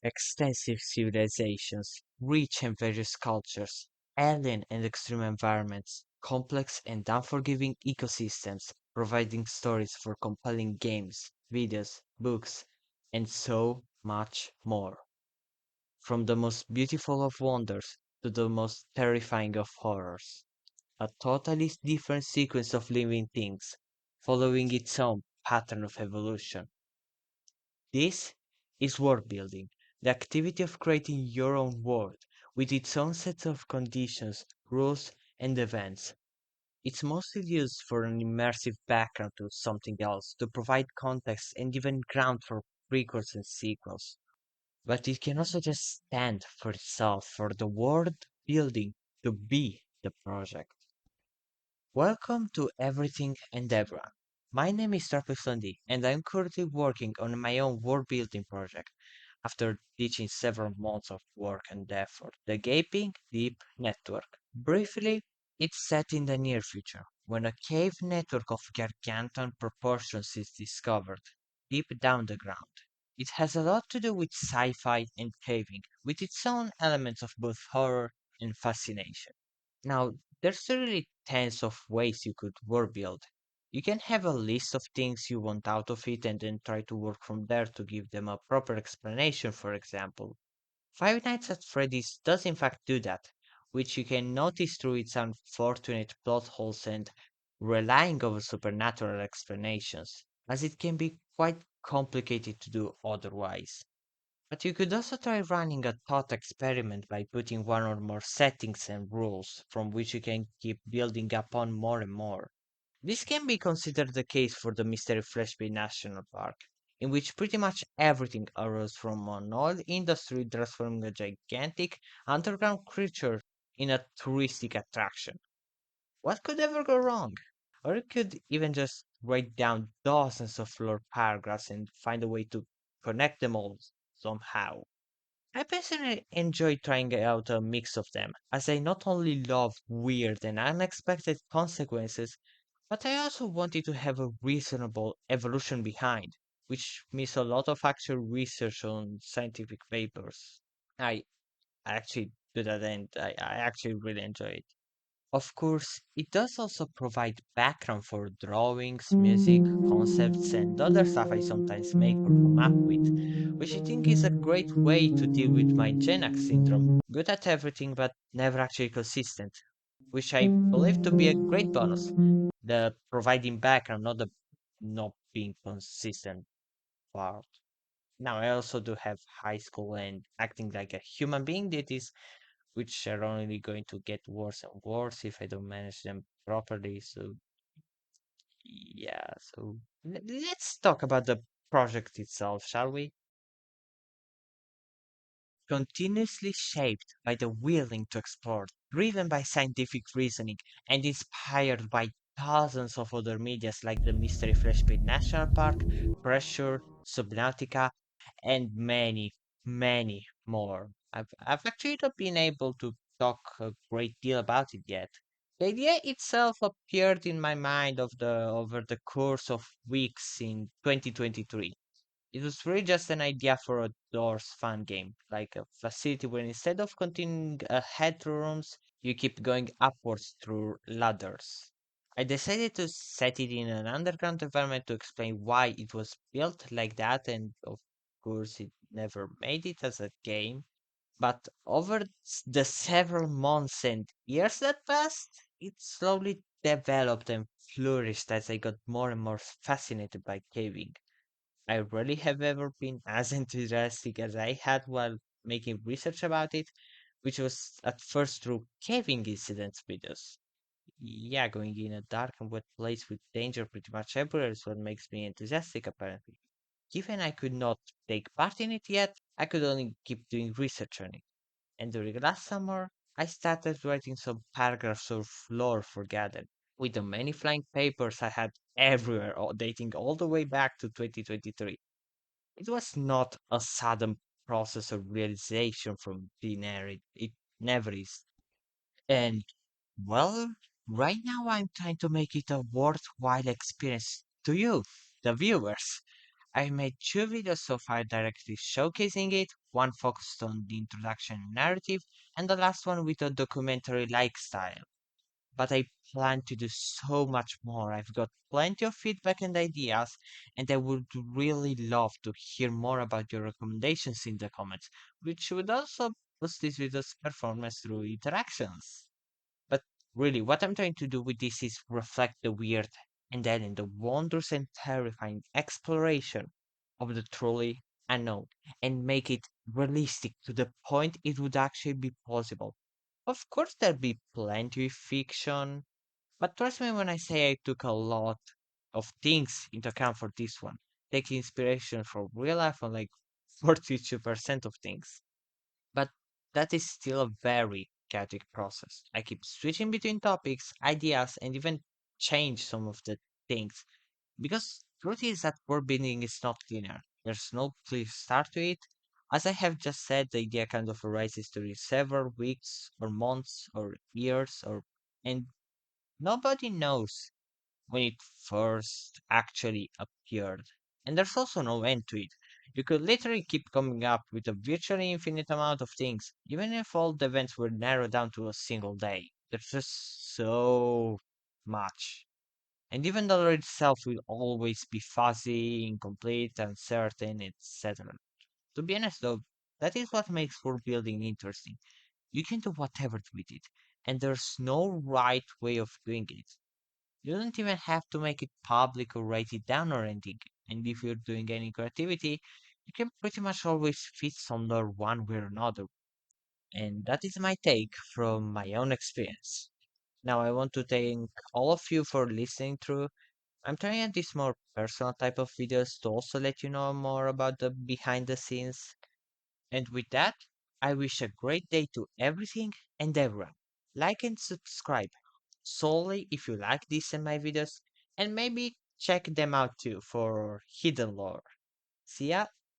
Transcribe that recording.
Extensive civilizations, rich and various cultures, alien and extreme environments, complex and unforgiving ecosystems, providing stories for compelling games, videos, books, and so much more. From the most beautiful of wonders to the most terrifying of horrors. A totally different sequence of living things, following its own pattern of evolution. This is world building, the activity of creating your own world with its own set of conditions, rules, and events. It's mostly used for an immersive background to something else, to provide context and even ground for prequels and sequels. But it can also just stand for itself, for the world building to be the project. Welcome to Everything and Everyone. My name is Travis Lundy, and I'm currently working on my own world building project after teaching several months of work and effort. The Gaping Deep Network. Briefly, it's set in the near future, when a cave network of gargantuan proportions is discovered, deep down the ground. It has a lot to do with sci fi and caving, with its own elements of both horror and fascination. Now, there's really tens of ways you could world build. You can have a list of things you want out of it and then try to work from there to give them a proper explanation, for example. Five Nights at Freddy's does in fact do that, which you can notice through its unfortunate plot holes and relying on supernatural explanations, as it can be quite complicated to do otherwise. But you could also try running a thought experiment by putting one or more settings and rules from which you can keep building upon more and more. This can be considered the case for the Mystery Flash Bay National Park, in which pretty much everything arose from an oil industry transforming a gigantic underground creature in a touristic attraction. What could ever go wrong? Or you could even just write down dozens of lore paragraphs and find a way to connect them all somehow. I personally enjoy trying out a mix of them, as I not only love weird and unexpected consequences, but I also wanted to have a reasonable evolution behind, which means a lot of actual research on scientific papers. I actually do that and I actually really enjoy it. Of course, it does also provide background for drawings, music, concepts, and other stuff I sometimes make or come up with, which I think is a great way to deal with my Gen X syndrome. Good at everything, but never actually consistent, which I believe to be a great bonus. The providing background, not the not being consistent part. Now, I also do have high school and acting like a human being that is which are only going to get worse and worse if I don't manage them properly. So, yeah, so let's talk about the project itself, shall we? Continuously shaped by the willing to explore, driven by scientific reasoning, and inspired by thousands of other medias like the Mystery Flash Pit National Park, Pressure, Subnautica, and many, many more. I've actually not been able to talk a great deal about it yet. The idea itself appeared in my mind over the course of weeks in 2023. It was really just an idea for a Doors fan game, like a facility where instead of continuing ahead through rooms, you keep going upwards through ladders. I decided to set it in an underground environment to explain why it was built like that, and of course, it never made it as a game. But over the several months and years that passed, it slowly developed and flourished as I got more and more fascinated by caving. I rarely have ever been as enthusiastic as I had while making research about it, which was at first through caving incidents videos. Yeah, going in a dark and wet place with danger pretty much everywhere is what makes me enthusiastic, apparently. Given I could not take part in it yet, I could only keep doing research on it. And during last summer, I started writing some paragraphs of lore for Gathered. With the many flying papers I had everywhere, all dating all the way back to 2023. It was not a sudden process of realization from thin air. It never is. And, well, right now I'm trying to make it a worthwhile experience to you, the viewers. I made two videos so far directly showcasing it, one focused on the introduction and narrative, and the last one with a documentary-like style. But I plan to do so much more. I've got plenty of feedback and ideas, and I would really love to hear more about your recommendations in the comments, which would also boost this video's performance through interactions. But really, what I'm trying to do with this is reflect the weird and then the wondrous and terrifying exploration of the truly unknown and make it realistic to the point it would actually be possible. Of course, there'll be plenty of fiction, but trust me when I say I took a lot of things into account for this one, taking inspiration from real life on like 42% of things. But that is still a very chaotic process. I keep switching between topics, ideas, and even change some of the things. Because truth is that world building is not linear. There's no clear start to it. As I have just said, the idea kind of arises during several weeks or months or years or and nobody knows when it first actually appeared. And there's also no end to it. You could literally keep coming up with a virtually infinite amount of things, even if all the events were narrowed down to a single day. There's just so much. And even the lore itself will always be fuzzy, incomplete, uncertain, etc. To be honest though, that is what makes world building interesting. You can do whatever with it, and there's no right way of doing it. You don't even have to make it public or write it down or anything. And if you're doing any creativity, you can pretty much always fit somewhere one way or another. And that is my take from my own experience. Now I want to thank all of you for listening through. I'm trying out these more personal type of videos to also let you know more about the behind the scenes. And with that, I wish a great day to everything and everyone. Like and subscribe solely if you like these and my videos, and maybe check them out too for hidden lore. See ya!